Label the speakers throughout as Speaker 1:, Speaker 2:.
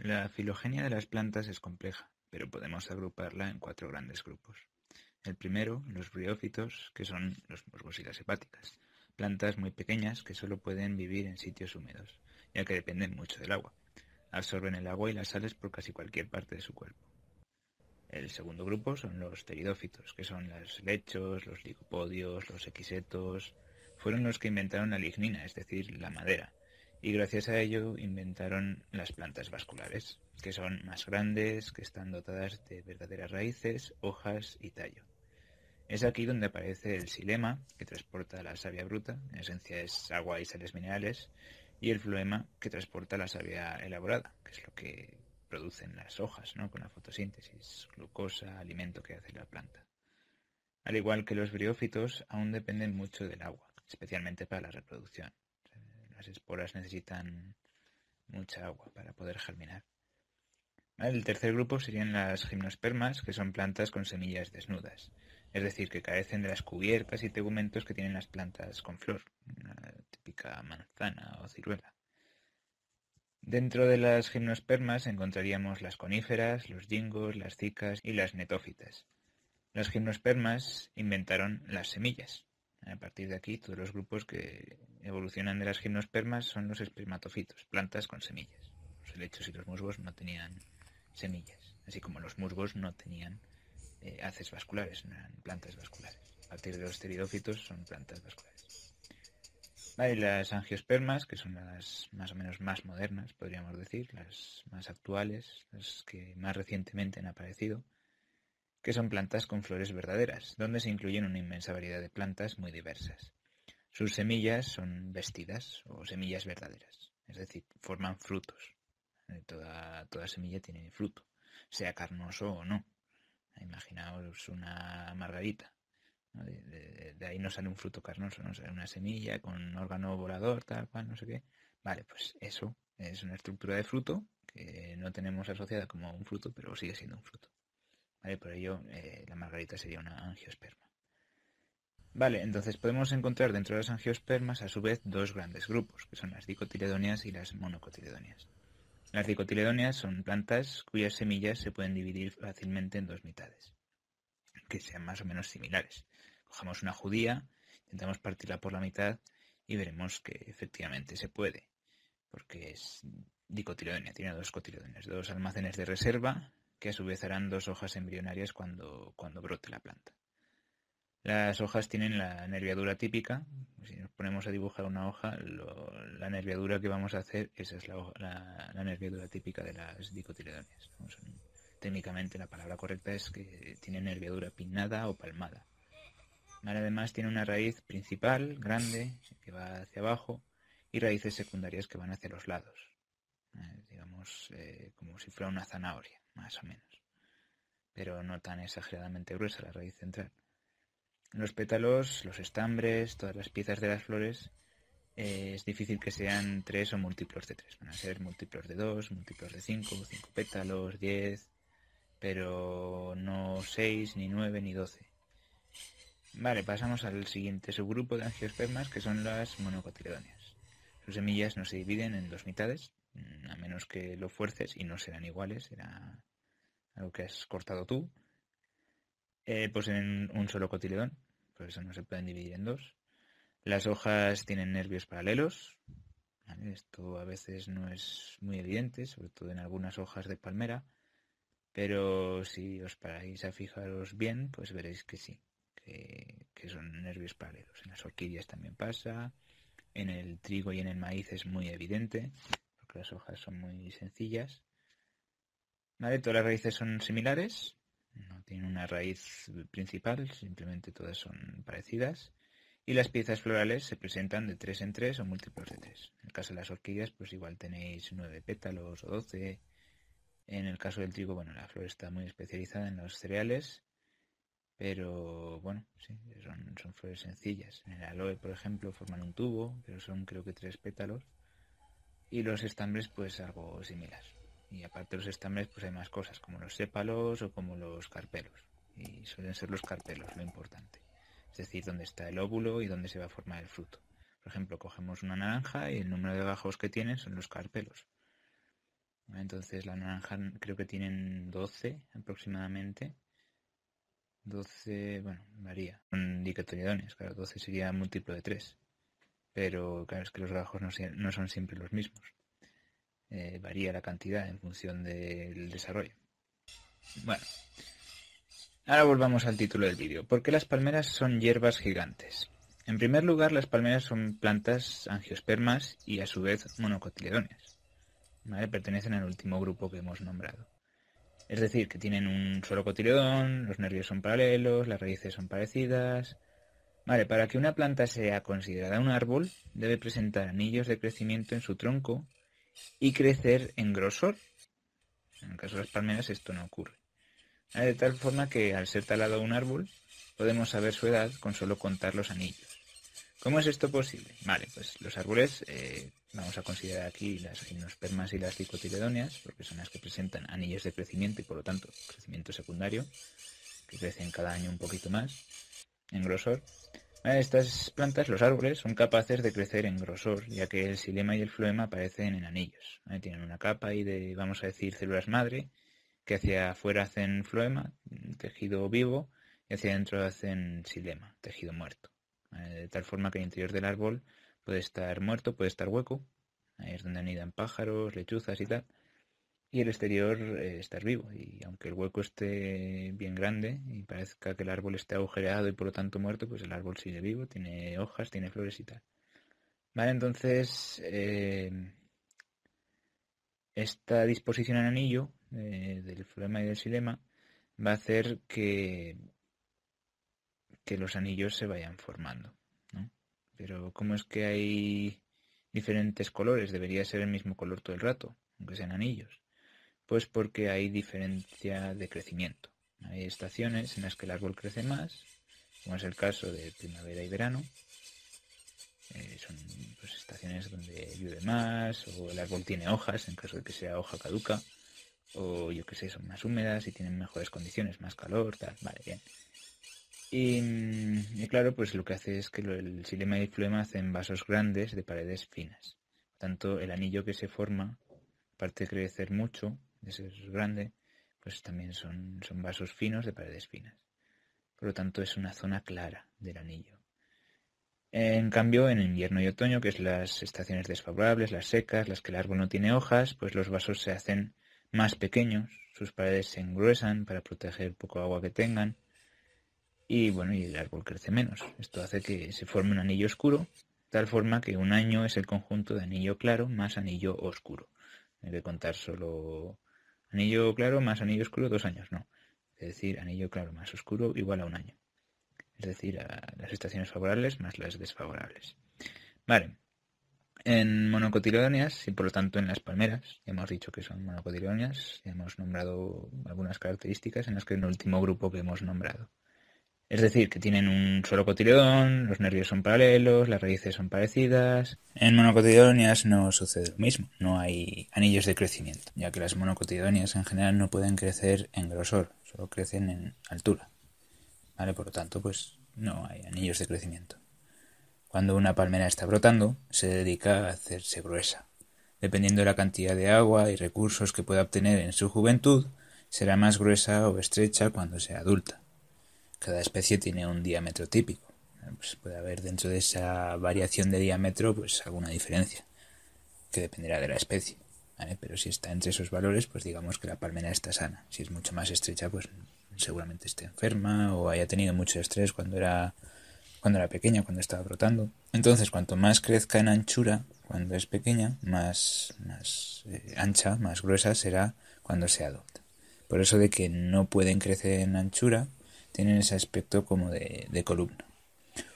Speaker 1: La filogenia de las plantas es compleja, pero podemos agruparla en 4 grandes grupos. El primero, los briófitos, que son los musgos y las hepáticas, plantas muy pequeñas que solo pueden vivir en sitios húmedos, ya que dependen mucho del agua. Absorben el agua y las sales por casi cualquier parte de su cuerpo. El segundo grupo son los pteridófitos, que son los lechos, los licopodios, los equisetos. Fueron los que inventaron la lignina, es decir, la madera, y gracias a ello inventaron las plantas vasculares, que son más grandes, que están dotadas de verdaderas raíces, hojas y tallo. Es aquí donde aparece el xilema, que transporta la savia bruta, en esencia es agua y sales minerales, y el floema, que transporta la savia elaborada, que es lo que producen las hojas, ¿no? Con la fotosíntesis, glucosa, alimento que hace la planta. Al igual que los briófitos, aún dependen mucho del agua, especialmente para la reproducción. Las esporas necesitan mucha agua para poder germinar. El tercer grupo serían las gimnospermas, que son plantas con semillas desnudas, es decir, que carecen de las cubiertas y tegumentos que tienen las plantas con flor, una típica manzana o ciruela. Dentro de las gimnospermas encontraríamos las coníferas, los gingos, las cicas y las netófitas. Las gimnospermas inventaron las semillas. A partir de aquí, todos los grupos que evolucionan de las gimnospermas son los espermatofitos, plantas con semillas. Los helechos y los musgos no tenían semillas, así como los musgos no tenían haces vasculares, no eran plantas vasculares. A partir de los pteridófitos son plantas vasculares. Vale, las angiospermas, que son las más o menos más modernas, podríamos decir, las más actuales, las que más recientemente han aparecido, que son plantas con flores verdaderas, donde se incluyen una inmensa variedad de plantas muy diversas. Sus semillas son vestidas o semillas verdaderas, es decir, forman frutos. Toda semilla tiene fruto, sea carnoso o no. Imaginaos una margarita, ¿no? De ahí no sale un fruto carnoso, no sale una semilla con un órgano volador, tal cual, no sé qué. Vale, pues eso es una estructura de fruto que no tenemos asociada como un fruto, pero sigue siendo un fruto. Vale, por ello la margarita sería una angiosperma. Vale, entonces podemos encontrar dentro de las angiospermas a su vez dos grandes grupos, que son las dicotiledóneas y las monocotiledóneas. Las dicotiledóneas son plantas cuyas semillas se pueden dividir fácilmente en dos mitades, que sean más o menos similares. Cogemos una judía, intentamos partirla por la mitad y veremos que efectivamente se puede, porque es dicotiledónea, tiene dos cotiledones, dos almacenes de reserva que a su vez harán dos hojas embrionarias cuando brote la planta. Las hojas tienen la nerviadura típica. Si nos ponemos a dibujar una hoja, la nerviadura que vamos a hacer, esa es la nerviadura típica de las dicotiledóneas. Técnicamente la palabra correcta es que tiene nerviadura pinnada o palmada. Además tiene una raíz principal, grande, que va hacia abajo, y raíces secundarias que van hacia los lados. Digamos, como si fuera una zanahoria, más o menos. Pero no tan exageradamente gruesa la raíz central. Los pétalos, los estambres, todas las piezas de las flores, es difícil que sean 3 o múltiplos de 3. Van a ser múltiplos de 2, múltiplos de 5, 5 pétalos, 10, pero no 6, ni 9, ni 12. Vale, pasamos al siguiente subgrupo de angiospermas, que son las monocotiledóneas. Sus semillas no se dividen en dos mitades, a menos que lo fuerces, y no serán iguales, será algo que has cortado tú. Poseen un solo cotiledón, por eso no se pueden dividir en dos. Las hojas tienen nervios paralelos. ¿Vale? Esto a veces no es muy evidente, sobre todo en algunas hojas de palmera, pero si os paráis a fijaros bien, pues veréis que sí, que son nervios paralelos. En las orquídeas también pasa, en el trigo y en el maíz es muy evidente, porque las hojas son muy sencillas. ¿Vale? Todas las raíces son similares, no tienen una raíz principal, simplemente todas son parecidas. Y las piezas florales se presentan de 3 en 3 o múltiplos de 3. En el caso de las orquídeas, pues igual tenéis 9 pétalos o 12. En el caso del trigo, bueno, la flor está muy especializada en los cereales, pero bueno, sí, son flores sencillas. En el aloe, por ejemplo, forman un tubo, pero son creo que 3 pétalos. Y los estambres, pues algo similar. Y aparte de los estambres, pues hay más cosas, como los sépalos o como los carpelos. Y suelen ser los carpelos lo importante. Es decir, dónde está el óvulo y dónde se va a formar el fruto. Por ejemplo, cogemos una naranja y el número de gajos que tiene son los carpelos. Entonces la naranja creo que tienen 12 aproximadamente. 12, bueno, varía. Son dicotiledóneas, claro, 12 sería múltiplo de 3. Pero claro, es que los gajos no son siempre los mismos. Varía la cantidad en función del desarrollo. Bueno, ahora volvamos al título del vídeo. ¿Por qué las palmeras son hierbas gigantes? En primer lugar, las palmeras son plantas angiospermas y a su vez monocotiledóneas. ¿Vale? Pertenecen al último grupo que hemos nombrado. Es decir, que tienen un solo cotiledón, los nervios son paralelos, las raíces son parecidas. Vale, para que una planta sea considerada un árbol, debe presentar anillos de crecimiento en su tronco y crecer en grosor. En el caso de las palmeras esto no ocurre. Vale, de tal forma que al ser talado un árbol, podemos saber su edad con solo contar los anillos. ¿Cómo es esto posible? Vale, pues los árboles, vamos a considerar aquí las gimnospermas y las dicotiledóneas, porque son las que presentan anillos de crecimiento y por lo tanto crecimiento secundario, que crecen cada año un poquito más en grosor. Vale, estas plantas, los árboles, son capaces de crecer en grosor, ya que el xilema y el floema aparecen en anillos. ¿Vale? Tienen una capa ahí de, vamos a decir, células madre, que hacia afuera hacen floema, tejido vivo, y hacia adentro hacen xilema, tejido muerto. De tal forma que el interior del árbol puede estar muerto, puede estar hueco, ahí es donde anidan pájaros, lechuzas y tal, y el exterior estar vivo, y aunque el hueco esté bien grande y parezca que el árbol esté agujereado y por lo tanto muerto, pues el árbol sigue vivo, tiene hojas, tiene flores y tal. Vale, entonces esta disposición en anillo del floema y del xilema va a hacer que los anillos se vayan formando, ¿no? Pero ¿cómo es que hay diferentes colores? Debería ser el mismo color todo el rato, aunque sean anillos. Pues porque hay diferencia de crecimiento. Hay estaciones en las que el árbol crece más, como es el caso de primavera y verano. Son pues, estaciones donde llueve más, o el árbol tiene hojas, en caso de que sea hoja caduca, o yo que sé, son más húmedas y tienen mejores condiciones, más calor, tal. Vale, bien. Y claro, pues lo que hace es que el xilema y el floema hacen vasos grandes de paredes finas. Por tanto, el anillo que se forma, aparte de crecer mucho, de ser grande, pues también son vasos finos de paredes finas. Por lo tanto, es una zona clara del anillo. En cambio, en invierno y otoño, que es las estaciones desfavorables, las secas, las que el árbol no tiene hojas, pues los vasos se hacen más pequeños, sus paredes se engruesan para proteger el poco agua que tengan, y bueno, y el árbol crece menos. Esto hace que se forme un anillo oscuro, de tal forma que un año es el conjunto de anillo claro más anillo oscuro. Hay que contar solo anillo claro más anillo oscuro 2 años, no. Es decir, anillo claro más oscuro igual a un año. Es decir, a las estaciones favorables más las desfavorables. Vale. En monocotiledóneas y por lo tanto en las palmeras, ya hemos dicho que son monocotiledóneas, ya hemos nombrado algunas características en las que es el último grupo que hemos nombrado. Es decir, que tienen un solo cotiledón, los nervios son paralelos, las raíces son parecidas. En monocotiledóneas no sucede lo mismo, no hay anillos de crecimiento, ya que las monocotiledóneas en general no pueden crecer en grosor, solo crecen en altura. ¿Vale? Por lo tanto, pues no hay anillos de crecimiento. Cuando una palmera está brotando, se dedica a hacerse gruesa. Dependiendo de la cantidad de agua y recursos que pueda obtener en su juventud, será más gruesa o estrecha cuando sea adulta. Cada especie tiene un diámetro típico. Pues puede haber dentro de esa variación de diámetro pues alguna diferencia, que dependerá de la especie. ¿Vale? Pero si está entre esos valores, pues digamos que la palmera está sana. Si es mucho más estrecha, pues seguramente esté enferma o haya tenido mucho estrés cuando era pequeña, cuando estaba brotando. Entonces, cuanto más crezca en anchura cuando es pequeña, más ancha, más gruesa será cuando sea adulta. Por eso de que no pueden crecer en anchura, tienen ese aspecto como de columna.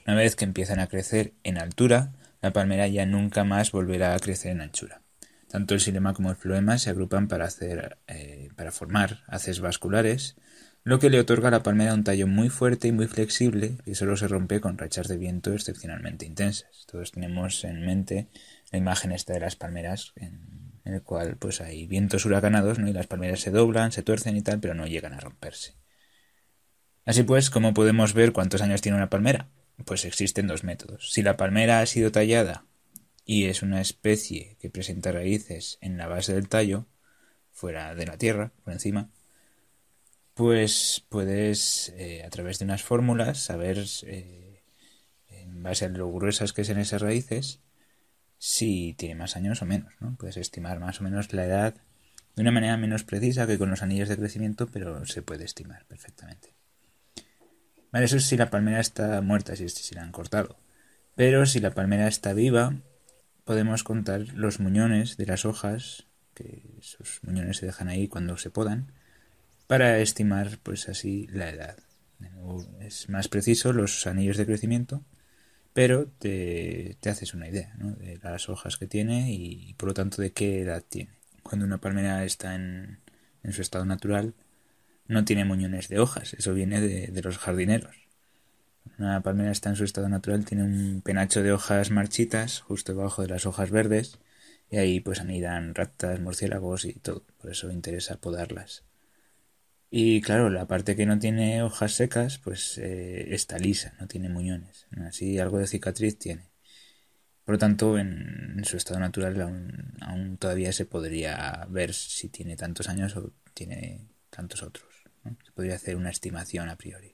Speaker 1: Una vez que empiezan a crecer en altura, la palmera ya nunca más volverá a crecer en anchura. Tanto el xilema como el floema se agrupan para formar haces vasculares, lo que le otorga a la palmera un tallo muy fuerte y muy flexible que solo se rompe con rachas de viento excepcionalmente intensas. Todos tenemos en mente la imagen esta de las palmeras en el cual pues hay vientos huracanados, ¿no? Y las palmeras se doblan, se tuercen y tal, pero no llegan a romperse. Así pues, ¿cómo podemos ver cuántos años tiene una palmera? Pues existen dos métodos. Si la palmera ha sido tallada y es una especie que presenta raíces en la base del tallo, fuera de la Tierra, por encima, pues puedes, a través de unas fórmulas, saber, en base a lo gruesas que sean esas raíces, si tiene más años o menos, ¿no? Puedes estimar más o menos la edad de una manera menos precisa que con los anillos de crecimiento, pero se puede estimar perfectamente. Vale, eso es si la palmera está muerta, si la han cortado. Pero si la palmera está viva, podemos contar los muñones de las hojas, que esos muñones se dejan ahí cuando se podan, para estimar pues así la edad. De nuevo, es más preciso los anillos de crecimiento, pero te haces una idea, ¿no? De las hojas que tiene y por lo tanto de qué edad tiene. Cuando una palmera está en su estado natural, no tiene muñones de hojas, eso viene de los jardineros. Una palmera está en su estado natural, tiene un penacho de hojas marchitas justo debajo de las hojas verdes y ahí pues anidan ratas, murciélagos y todo, por eso interesa podarlas. Y claro, la parte que no tiene hojas secas pues está lisa, no tiene muñones, así algo de cicatriz tiene. Por lo tanto, en su estado natural aún todavía se podría ver si tiene tantos años o tiene tantos otros, ¿no? Se podría hacer una estimación a priori.